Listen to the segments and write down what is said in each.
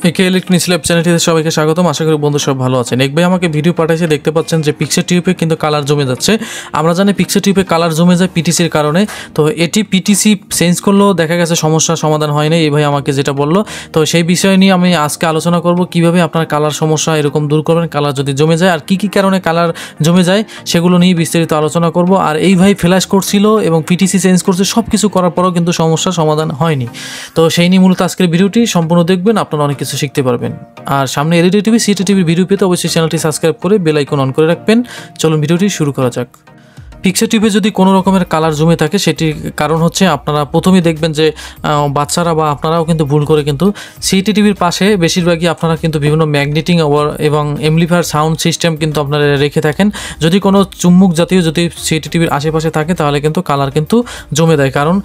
একে electronics lab চ্যানেলটিতে সবাইকে স্বাগতম। আশা করি বন্ধু সব ভালো আছেন। এক ভাই আমাকে ভিডিও পাঠাইছে, দেখতে পাচ্ছেন যে পিক্সেল টিউবে কিন্তু কালার জমে যাচ্ছে। আমরা জানি পিক্সেল টিউবে কালার জমে যায় পিটিসির কারণে। তো এটি পিটিসি চেঞ্জ করলেও দেখা গেছে সমস্যার সমাধান হয়নি, এই ভাই আমাকে যেটা বললো। তো সেই বিষয় নিয়ে আমি আজকে আলোচনা করব কিভাবে আপনার কালার সমস্যা এরকম দূর করবেন, কালার যদি জমে যায় আর কি কি কারণে কালার জমে যায় সেগুলো নিয়ে বিস্তারিত আলোচনা করব। আর এই ভাই ফ্ল্যাশ করছিল এবং পিটিসি চেঞ্জ করছে, সব কিছু করার পরেও কিন্তু সমস্যার সমাধান হয়নি। তো সেই নিয়ে মূলত আজকের ভিডিওটি সম্পূর্ণ দেখবেন, আপনারা অনেক কিছু শিখতে পারবেন। আর সামনে এলইডি টিভি, সিটি টিভির ভিডিও পেতে অবশ্যই চ্যানেলটি সাবস্ক্রাইব করে বেল আইকন অন করে রাখবেন। চলুন ভিডিওটি শুরু করা যাক। পিক্সেল টিভিতে যদি কোনো রকমের কালার জমে থাকে সেটির কারণ হচ্ছে আপনারা প্রথমেই দেখবেন যে বাচ্চারা বা আপনারাও কিন্তু ভুল করে কিন্তু সিটি টিভির পাশে বেশিরভাগই আপনারা কিন্তু বিভিন্ন ম্যাগনেটিং এবং এমপ্লিফায়ার সাউন্ড সিস্টেম কিন্তু আপনারা রেখে থাকেন। যদি চুম্বক জাতীয় যদি সিটি টিভির আশেপাশে থাকে তাহলে কিন্তু কালার কিন্তু জমে দেয়, কারণ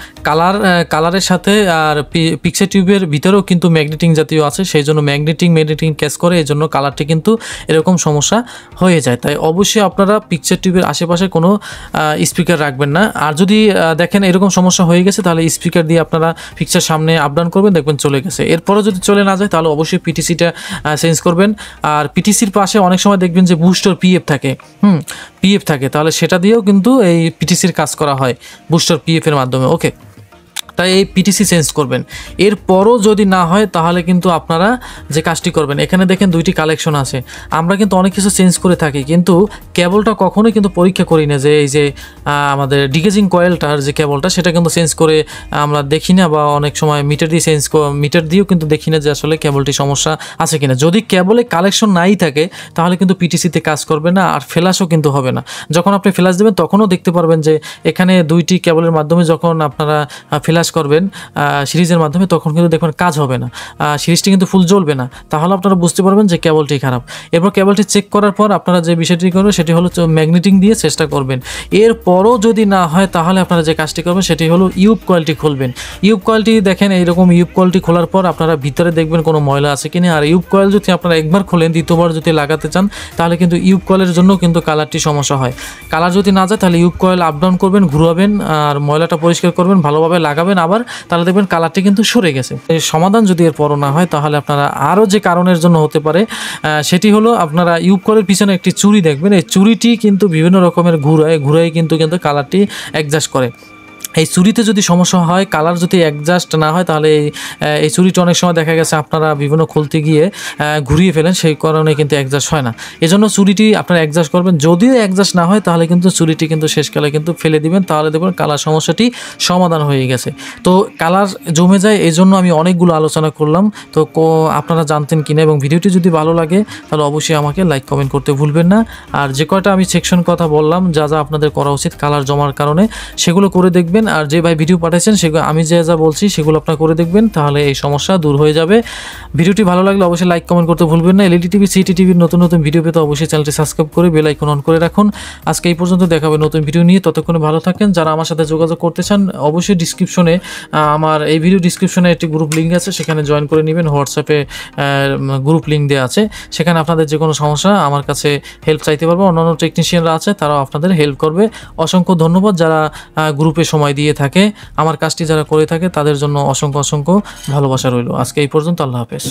কালারের সাথে আর পিক্সেল টিউবের ভিতরেও কিন্তু ম্যাগনেটিং জাতীয় আছে, সেই জন্য ম্যাগনেটিং ক্যাচ করে, এই জন্য কালারটি কিন্তু এরকম সমস্যা হয়ে যায়। তাই অবশ্যই আপনারা পিক্সেল টিউবের আশেপাশে কোনো স্পিকার রাখবেন না। আর যদি দেখেন এরকম সমস্যা হয়ে গেছে তাহলে স্পিকার দিয়ে আপনারা পিকচার সামনে আপ ডাউন করবেন, দেখবেন চলে গেছে। এরপরও যদি চলে না যায় তাহলে অবশ্যই পিটিসিটা চেঞ্জ করবেন। আর পিটিসির পাশে অনেক সময় দেখবেন যে বুস্টার পিএফ থাকে, তাহলে সেটা দিয়েও কিন্তু এই পিটিসির কাজ করা হয় বুস্টার পিএফের মাধ্যমে। ওকে, তাই এই পিটিসি চেঞ্জ করবেন। এরপরও যদি না হয় তাহলে কিন্তু আপনারা যে কাজটি করবেন, এখানে দেখেন দুইটি কালেকশন আছে। আমরা কিন্তু অনেক কিছু চেঞ্জ করে থাকি, কিন্তু কেবলটা কখনোই কিন্তু পরীক্ষা করি না যে এই যে আমাদের ডিগেজিং কয়েলটার যে কেবলটা সেটা কিন্তু চেঞ্জ করে আমরা দেখি না, বা অনেক সময় মিটার দিয়েও কিন্তু দেখি না যে আসলে কেবলটি সমস্যা আছে কিনা। যদি কেবলে কালেকশন নাই থাকে তাহলে কিন্তু পিটিসিতে কাজ করবে না, আর ফ্ল্যাশও কিন্তু হবে না। যখন আপনি ফ্ল্যাশ দেবেন তখনও দেখতে পারবেন যে এখানে দুইটি কেবলের মাধ্যমে যখন আপনারা ফ্ল্যাশ করবেন সিরিজের মাধ্যমে তখন কিন্তু দেখবেন কাজ হবে না, সিরিজটি কিন্তু ফুল জ্বলবে না। তাহলে আপনারা বুঝতে পারবেন যে কেবলটি খারাপ। এরপর কেবলটি চেক করার পর আপনারা যে বিষয়টি করবেন সেটি হলো ম্যাগনেটিং দিয়ে চেষ্টা করবেন। এরপরও যদি না হয় তাহলে আপনারা যে কাজটি করবেন সেটি হলো ইউব কয়েলটি খুলবেন। ইউব কয়েলটি দেখেন এইরকম ইউব কয়েলটি খোলার পর আপনারা ভিতরে দেখবেন কোনো ময়লা আছে কিনা। আর ইউব কয়েল যদি আপনারা একবার খোলেন, দ্বিতীয়বার যদি লাগাতে চান তাহলে কিন্তু ইউব কয়েলের জন্য কিন্তু কালারটি সমস্যা হয়। কালার যদি না যায় তাহলে ইউব কয়েল আপ ডাউন করবেন, ঘুরাবেন আর ময়লাটা পরিষ্কার করবেন, ভালোভাবে লাগাবেন আবার, তাহলে দেখবেন কালারটি কিন্তু সরে গেছে। সমাধান যদি এরপরও না হয় তাহলে আপনারা আরও যে কারণের জন্য হতে পারে সেটি হলো আপনারা ইউব কয়েলের পিছনে একটি চুড়ি দেখবেন, এই চুড়িটি কিন্তু বিভিন্ন রকমের ঘুরায় কিন্তু কালারটি অ্যাডজাস্ট করে। এই চুরিতে যদি সমস্যা হয়, কালার যদি অ্যাডজাস্ট না হয় তাহলে এই চুরিটা অনেক সময় দেখা গেছে আপনারা বিভিন্ন খুলতে গিয়ে ঘুরিয়ে ফেলেন, সেই কারণে কিন্তু অ্যাডজাস্ট হয় না। এজন্য চুরিটি আপনারা অ্যাডজাস্ট করবেন। যদিও অ্যাডজাস্ট না হয় তাহলে কিন্তু চুরিটি কিন্তু শেষকালে কিন্তু ফেলে দিবেন, তাহলে দেখবেন কালার সমস্যাটি সমাধান হয়ে গেছে। তো কালার জমে যায় এই জন্য আমি অনেকগুলো আলোচনা করলাম, তো আপনারা জানতেন কিনা। এবং ভিডিওটি যদি ভালো লাগে তাহলে অবশ্যই আমাকে লাইক কমেন্ট করতে ভুলবেন না। আর যে কয়টা আমি সেকশন কথা বললাম যা আপনাদের করা উচিত কালার জমার কারণে সেগুলো করে দেখবেন। আর যে ভাই ভিডিও পাঠাচ্ছেন সেগুলো আমি যা বলছি সেগুলো আপনারা করে দেখবেন, তাহলে এই সমস্যা দূর হয়ে যাবে। ভিডিওটি ভালো লাগলে অবশ্যই লাইক কমেন্ট করতে ভুলবেন না। এলইডি টিভি, সিটি টিভির নতুন ভিডিও পেতে অবশ্যই চ্যানেলটি সাবস্ক্রাইব করে বেল আইকন অন করে রাখুন। আজকে এই পর্যন্ত, দেখা হবে নতুন ভিডিও নিয়ে। ততক্ষণে ভালো থাকেন। যারা আমার সাথে যোগাযোগ করতে চান অবশ্যই ডিসক্রিপশনে আমার এই ভিডিও ডিসক্রিপশনে একটি গ্রুপ লিঙ্ক আছে, সেখানে জয়েন করে নেবেন। হোয়াটসঅ্যাপে গ্রুপ লিঙ্ক দেওয়া আছে, সেখানে আপনাদের যে কোনো সমস্যা আমার কাছে হেল্প চাইতে পারবো। অন্যান্য টেকনিশিয়ানরা আছে, তারাও আপনাদের হেল্প করবে। অসংখ্য ধন্যবাদ যারা গ্রুপে সময় দিয়ে থাকে, আমার কাজটি যারা করে থাকে তাদের জন্য অসংখ্য ভালোবাসা রইল। আজকে এই পর্যন্ত, আল্লাহ হাফেজ।